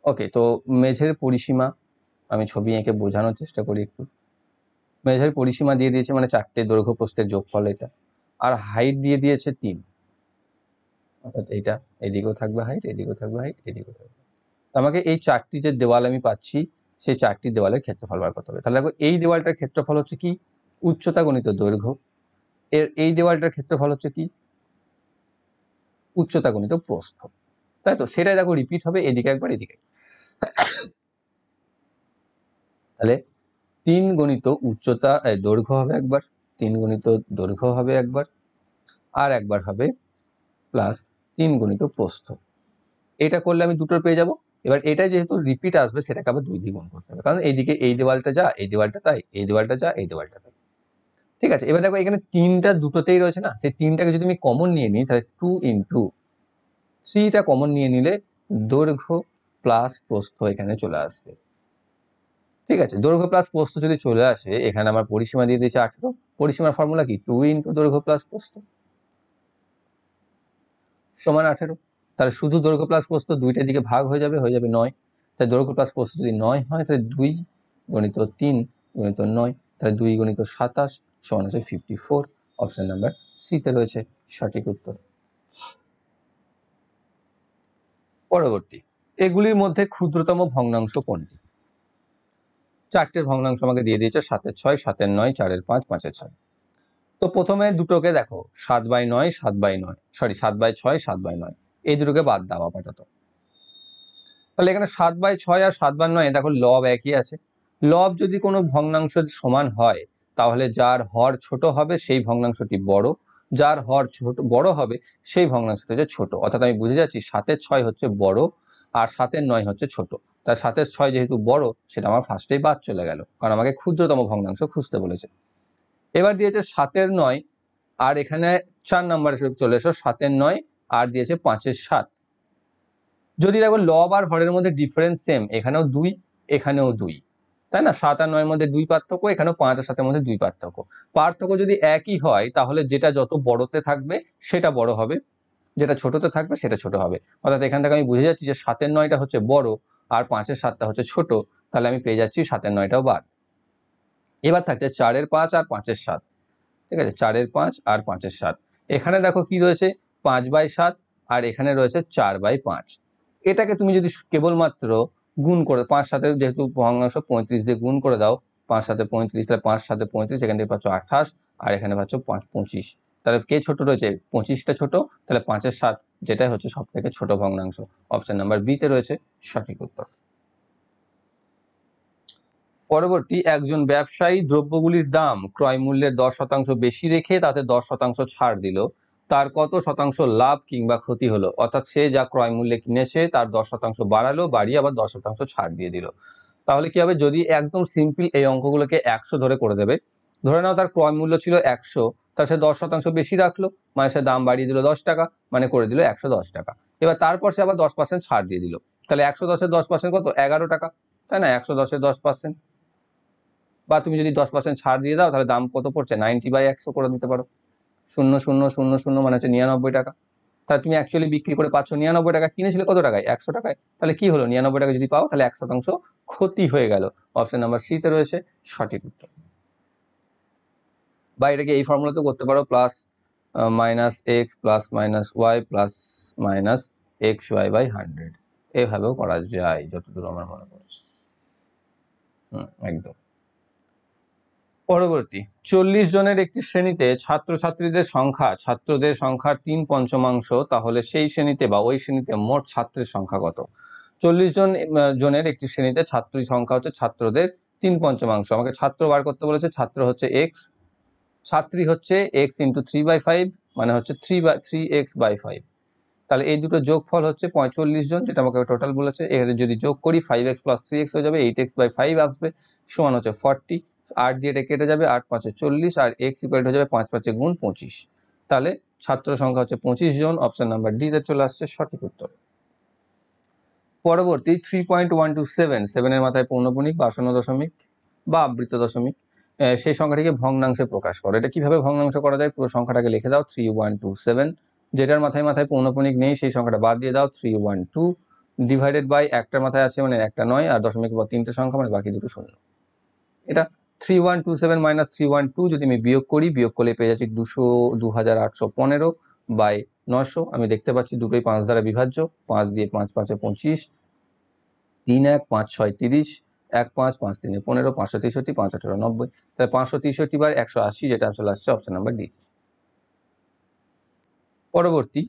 ওকে, তো মেঝের পরিসীমা আমি ছবি এঁকে বোঝানোর চেষ্টা করি একটু। মেঝের পরিসীমা দিয়ে দিয়েছে মানে 4টে দৈর্ঘ্য প্রস্থের যোগফল এটা, আর হাইট দিয়ে দিয়েছে 3, অর্থাৎ এইটা এদিকেও থাকবে হাইট, এদিকেও থাকবে হাইট, এদিকেও থাকবে। আমাকে এই 4টি যে দেওয়াল আমি পাচ্ছি সেই 4টি দেওয়ালের ক্ষেত্রফল বার করতে হবে। তাহলে দেখো, এই দেওয়ালটার ক্ষেত্রফল হচ্ছে কি, উচ্চতা গণিত দৈর্ঘ্য। এই দেওয়ালটার ক্ষেত্রফল হচ্ছে কি, উচ্চতা গণিত প্রস্থ। তাই তো, সেটাই দেখো রিপিট হবে এদিকে একবার এদিকে। তাহলে 3 গণিত উচ্চতা দৈর্ঘ্য হবে একবার, 3 গণিত দৈর্ঘ্য হবে একবার, আর একবার হবে প্লাস 3 গণিত প্রস্থ। এটা করলে আমি দুটোর পেয়ে যাব। এবার এটা যেহেতু রিপিট আসবে সেটাকে আবার 2 দিয়ে গুণ করতে হবে, কারণ এইদিকে এই দেওয়ালটা যা, এই দেওয়ালটা তাই, এই দেওয়ালটা যা, এই দেওয়ালটা তাই। ঠিক আছে, এবার দেখো এখানে 3টা দুটোতেই রয়েছে না, সেই 3টাকে যদি আমি কমন নিয়ে নিই তাহলে 2 ইন্টু 3টা কমন নিয়ে নিলে দৈর্ঘ্য প্লাস প্রস্থ এখানে চলে আসবে। ঠিক আছে, দৈর্ঘ্য প্লাস প্রস্থ যদি চলে আসে, এখানে আমার পরিসীমা দিয়ে দিয়েছে 18। পরিসীমার ফর্মুলা কি? 2 ইন্টু দৈর্ঘ্য প্লাস প্রস্থ সমান 18। তাহলে শুধু দৈর্ঘ্য প্লাস প্রস্থ দুইটার দিকে ভাগ হয়ে যাবে 9। তাই দৈর্ঘ্য প্লাস প্রস্থ যদি 9 হয় তাহলে 2 গণিত 3 গণিত 9, তাহলে 2 গণিত 27 সমান হচ্ছে 54। অপশন নাম্বার সিতে রয়েছে সঠিক উত্তর। পরবর্তী, এগুলির মধ্যে ক্ষুদ্রতম ভগ্নাংশ কোনটি? 4টে ভগ্নাংশ আমাকে দিয়ে দিয়েছে, 7-এর 6, 7-এর 9, 4-এর 5, 5-এর 6। তো প্রথমে দুটোকে দেখো, 7/9, 7/9, সরি 7/6, 7/9, এই দুটোকে বাদ দাও আপাতত। তাহলে এখানে 7/6 আর 7/9 দেখো লব একই আছে। লব যদি কোনো ভগ্নাংশ সমান হয় তাহলে যার হর ছোট হবে সেই ভগ্নাংশটি বড়, যার হর বড় হবে সেই ভগ্নাংশটি হচ্ছে ছোট। অর্থাৎ আমি বুঝে যাচ্ছি 7-এর 6 হচ্ছে বড় আর 7-এর 9 হচ্ছে ছোট। তাই 7-এর 6 যেহেতু বড় সেটা আমার ফার্স্টেই বাদ চলে গেল, কারণ আমাকে ক্ষুদ্রতম ভগ্নাংশ খুঁজতে বলেছে। এবার দিয়েছে 7-এর 9 আর এখানে 4 নম্বরে চলে এসো, 7-এর 9 আর দিয়েছে 5-এর 7। যদি দেখো লব আর হরের মধ্যে ডিফারেন্স সেম, এখানেও 2 এখানেও 2, তাই না? 7 আর 9-এর মধ্যে 2 পার্থক্য, এখানেও 5 আর 7-এর মধ্যে 2 পার্থক্য। পার্থক্য যদি একই হয় তাহলে যেটা যত বড়তে থাকবে সেটা বড় হবে, যেটা ছোটতে থাকবে সেটা ছোট হবে। অর্থাৎ এখান থেকে আমি বুঝে যাচ্ছি যে 7-এর 9টা হচ্ছে বড় আর 5-এর 7টা হচ্ছে ছোট, তাহলে আমি পেয়ে যাচ্ছি 7-এর 9টাও বাদ। এবার থাকছে 4-এর 5 আর 5-এর 7। ঠিক আছে, 4-এর 5 আর 5-এর 7। এখানে দেখো কি রয়েছে, 5/7 আর এখানে রয়েছে 4/5। এটাকে তুমি যদি কেবলমাত্র গুণ করে 5-7, যেহেতু ভগ্নাংশ 35 দিয়ে গুণ করে দাও, 5-7 35, তাহলে 5-7 35, এখান থেকে পাচ্ছ 28 আর এখানে পাচ্ছ 5-25। তাহলে কে ছোট রয়েছে? 25টা ছোট, তাহলে 5-এর 7 যেটাই হচ্ছে সব থেকে ছোট ভগ্নাংশ। অপশন নাম্বার বি তে রয়েছে সঠিক উত্তর। পরবর্তী, একজন ব্যবসায়ী দ্রব্যগুলির দাম ক্রয় মূল্যের 10% বেশি রেখে তাতে 10% ছাড় দিল, তার কত শতাংশ লাভ কিংবা ক্ষতি হলো? অর্থাৎ সে যা ক্রয় মূল্যে কিনেছে তার 10% বাড়ালো, বাড়িয়ে আবার 10% ছাড় দিয়ে দিল। তাহলে কি হবে? যদি একদম সিম্পল এই অঙ্কগুলোকে 100 ধরে করে দেবে, ধরে নাও তার ক্রয় মূল্য ছিল 100, তা সে 10% বেশি রাখলো, মানে সে দাম বাড়িয়ে দিল 10 টাকা, মানে করে দিল 110 টাকা। এবার তারপর সে আবার 10% ছাড় দিয়ে দিল, তাহলে 110-এর 10% কত? 11 টাকা, তাই না? 110-এর 10%, বা তুমি যদি 10% ছাড় দিয়ে দাও তাহলে দাম কত পড়ছে? 90/100 করে দিতে পারো। 0000 মানে হচ্ছে 99 টাকা। তাহলে তুমি অ্যাকচুয়ালি বিক্রি করে পাচ্ছ 99 টাকা, কিনেছিলে কত টাকায়? 100 টাকায়। তাহলে কি হলো? 99 টাকা যদি পাও তাহলে 1% ক্ষতি হয়ে গেল। অপশন নাম্বার সি তে রয়েছে সঠিক উত্তর। বা এটাকে এই ফর্মুলাতেও করতে পারো, plus minus x plus minus y plus minus x y by 100, এভাবেও করা যায় যতদূর আমার মনে পড়ছে। একদম। পরবর্তী, 40 জনের একটি শ্রেণীতে ছাত্রছাত্রীদের সংখ্যা ছাত্রদের সংখ্যার 3/5, তাহলে সেই শ্রেণীতে বা ওই শ্রেণীতে মোট ছাত্রের সংখ্যা কত? 40 জনের একটি শ্রেণীতে ছাত্রী সংখ্যা হচ্ছে ছাত্রদের 3/5। আমাকে ছাত্র বার করতে বলেছে, ছাত্র হচ্ছে এক্স, ছাত্রী হচ্ছে এক্স ইন্টু 3/5, মানে হচ্ছে 3x/5। তাহলে এই দুটো যোগফল হচ্ছে 45 জন, যেটা আমাকে টোটাল বলেছে। এর যদি যোগ করি 5x + 3x হয়ে যাবে, 8x/5 আসবে, সমান হচ্ছে 40। 8 দিয়ে এটা কেটে যাবে, 8×5 = 40 আর x হয়ে যাবে 5×5 × 25। তাহলে ছাত্র সংখ্যা হচ্ছে 25 জন। অপশন নাম্বার ডি তে চলে আসছে সঠিক উত্তর। পরবর্তী, 3.127, 7-এর মাথায় পৌনঃপুনিক বা আসন্ন দশমিক বা আবৃত দশমিক, সেই সংখ্যাটিকে ভগ্নাংশে প্রকাশ করো। এটা কিভাবে ভগ্নাংশ করা যায়? পুরো সংখ্যাটাকে লিখে দাও 3127, যেটার মাথায় মাথায় পৌনঃপুনিক নেই সেই সংখ্যাটা বাদ দিয়ে দাও 312, ডিভাইডেড বাই একটার মাথায় আছে মানে একটা 9 আর দশমিকের পর 3টে সংখ্যা মানে বাকি দুটো 0। এটা 3127 - 312 যদি আমি বিয়োগ করি, বিয়োগ করলে পেয়ে যাচ্ছি 2815 বাই 900। আমি দেখতে পাচ্ছি দুটোই 5 দ্বারা বিভাজ্য, 5 দিয়ে 5 5 এ 25, 3 1 5 6 30, 1 5 5 3 এ 15, 563, 5 18 90, তাহলে 563/180, যেটা আসলে আসছে অপশন নাম্বার ডি। পরবর্তী,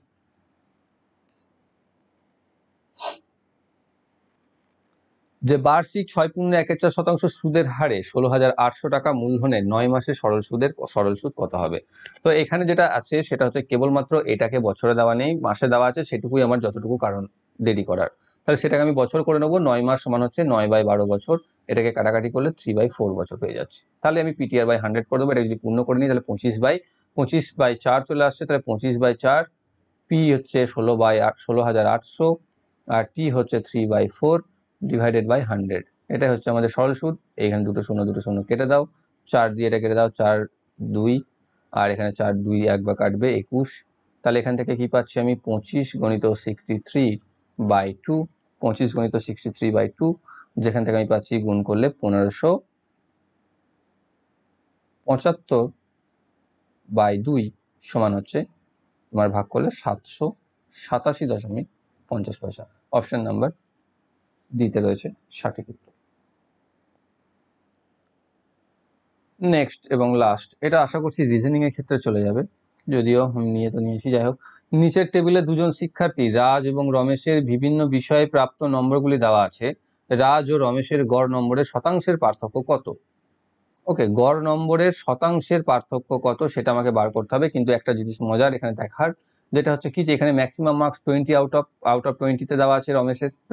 যে বার্ষিক 6.14% সুদের হারে 16,800 টাকা মূলধনের 9 মাসের সরল সুদ কত হবে? তো এখানে যেটা আছে সেটা হচ্ছে কেবলমাত্র এটাকে বছরে দেওয়া নেই, মাসে দেওয়া আছে, সেটুকুই আমার যতটুকু কারণ দেরি করার, তাহলে সেটাকে আমি বছর করে নেবো। 9 মাস সমান হচ্ছে 9/12 বছর, এটাকে কাটাকাটি করলে 3/4 বছর পেয়ে যাচ্ছে। তাহলে আমি PTR/100 করে দেবো। এটা যদি পূর্ণ করে নিই তাহলে 25/4 চলে আসছে, তাহলে 25/4, পি হচ্ছে 16,800 আর টি হচ্ছে 3/4 ডিভাইডেড বাই 100। এটাই হচ্ছে আমাদের সরল সুদ। এখানে দুটো শূন্য কেটে দাও, 4 দিয়ে এটা কেটে দাও, 4 2, আর এখানে 4 2 একবার কাটবে 21। তাহলে এখান থেকে কি পাচ্ছি আমি? 25 × 63/2, 25 × 63/2, যেখান থেকে আমি পাচ্ছি গুণ করলে 1575/2 সমান হচ্ছে তোমার ভাগ করলে 787.50 অপশন নাম্বার ডিতে রয়েছে সঠিক উত্তর। নেক্সট এবং লাস্ট, এটা আশা করছি রিজনিং এর ক্ষেত্রে চলে যাবে, যদিও আমি নিয়েছি। যাই হোক, নিচের টেবিলে দুজন শিক্ষার্থী রাজ এবং রমেশের বিভিন্ন বিষয়ে প্রাপ্ত নম্বরগুলি দেওয়া আছে। রাজ ও রমেশের গড় নম্বরের শতাংশের পার্থক্য কত? ওকে, গড় নম্বরের শতাংশের পার্থক্য কত সেটা আমাকে বার করতে হবে। কিন্তু একটা জিনিস মজার এখানে দেখার, যেটা হচ্ছে কি যে এখানে ম্যাক্সিমাম মার্কস 20 আউট অফ 20-তে দেওয়া আছে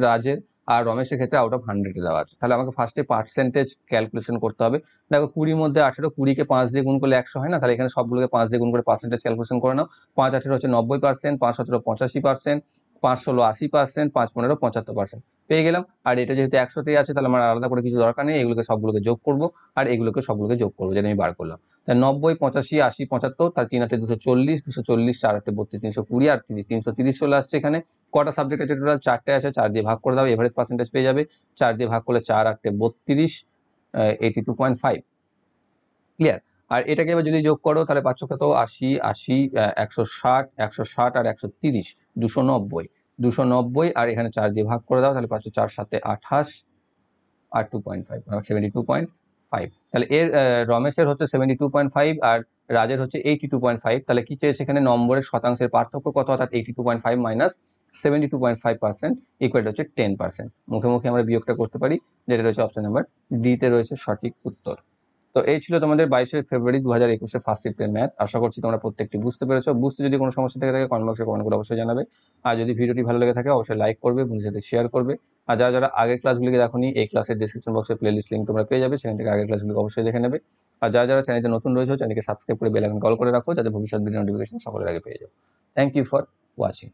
রাজের, আর রমেশের ক্ষেত্রে আউট অফ 100-এ দেওয়া আছে। তাহলে আমাকে ফার্স্টে পার্সেন্টেজ ক্যালকুলেশন করতে হবে। দেখো 20 মধ্যে 18, 20-কে 5 দিয়ে গুণ করলে 100 হয় না? তাহলে এখানে সবগুলোকে 5 দিয়ে গুণ করে পার্সেন্টেজ ক্যালকুলেশন করে নাও। 5-18 হচ্ছে 90%, 5-17 85%, 5-16 80%, 5-15 75%। পেয়ে গেলাম। আর এটা যেহেতু 100-তেই আছে তাহলে আমার আলাদা করে কিছু দরকার নেই, এগুলোকে সবগুলোকে যোগ করবো, আর এগুলোকে সবগুলোকে যোগ করবো, যেটা আমি বার করলাম। তাই 90 85 80 75, তার 3-8 240, 240 4-8 32 320, আর 330 চলে আসছে এখানে। কটা সাবজেক্ট আছে টোটাল? 4টে আছে, 4 দিয়ে ভাগ করে দাও, এভারেজ পার্সেন্টেজ পেয়ে যাবে। 4 দিয়ে ভাগ করলে 4-8 32, 82.5। ক্লিয়ার? আর এটাকে এবার যদি যোগ করো তাহলে পাচ্ছ কত? 80 80 160 160 আর 130 290, 290, আর এখানে 4 দিয়ে ভাগ করে দাও, তাহলে পাচ্ছ 4 7 28 আর 2.5 72.5। তাহলে এর রমেশের হচ্ছে 72.5 আর রাজের হচ্ছে 82.5। তাহলে কি চেয়েছে এখানে? নম্বরের শতাংশের পার্থক্য কত, অর্থাৎ 82.5 মাইনাস 72.5% ইকুয়াল হচ্ছে 10%। মুখে মুখে আমরা বিয়োগটা করতে পারি, যেটা রয়েছে অপশন নাম্বার ডিতে রয়েছে সঠিক উত্তর। তো এই ছিল তোমাদের 22শে ফেব্রুয়ারি 2021 ফার্স্ট শিফটের ম্যাথ। আশা করছি তোমরা প্রত্যেকটি বুঝতে পেরেছো। বুঝতে যদি কোনো সমস্যা থেকে থাকে কমেন্ট বক্সে কমেন্ট করে অবশ্যই জানাবে। আর যদি ভিডিওটি ভালো লেগে থাকে অবশ্যই লাইক করবে, বন্ধুদের সাথে শেয়ার করবে। আর যারা আগের ক্লাসগুলিকে দেখোনি, এই ক্লাসের ডেসক্রিপশন বক্সে প্লেলিস্ট লিঙ্ক তোমরা পেয়ে যাবে, সেখান থেকে আগের ক্লাসগুলিকে অবশ্যই দেখে নেবে। আর যারা চ্যানেলে নতুন রয়েছে চ্যানেলকে সাবস্ক্রাইব করে বেল আইকন কল করে রাখো, যাতে ভবিষ্যৎ ভিডিও নোটিফিকেশন সকলের আগে পেয়ে যাও। Thank you for watching.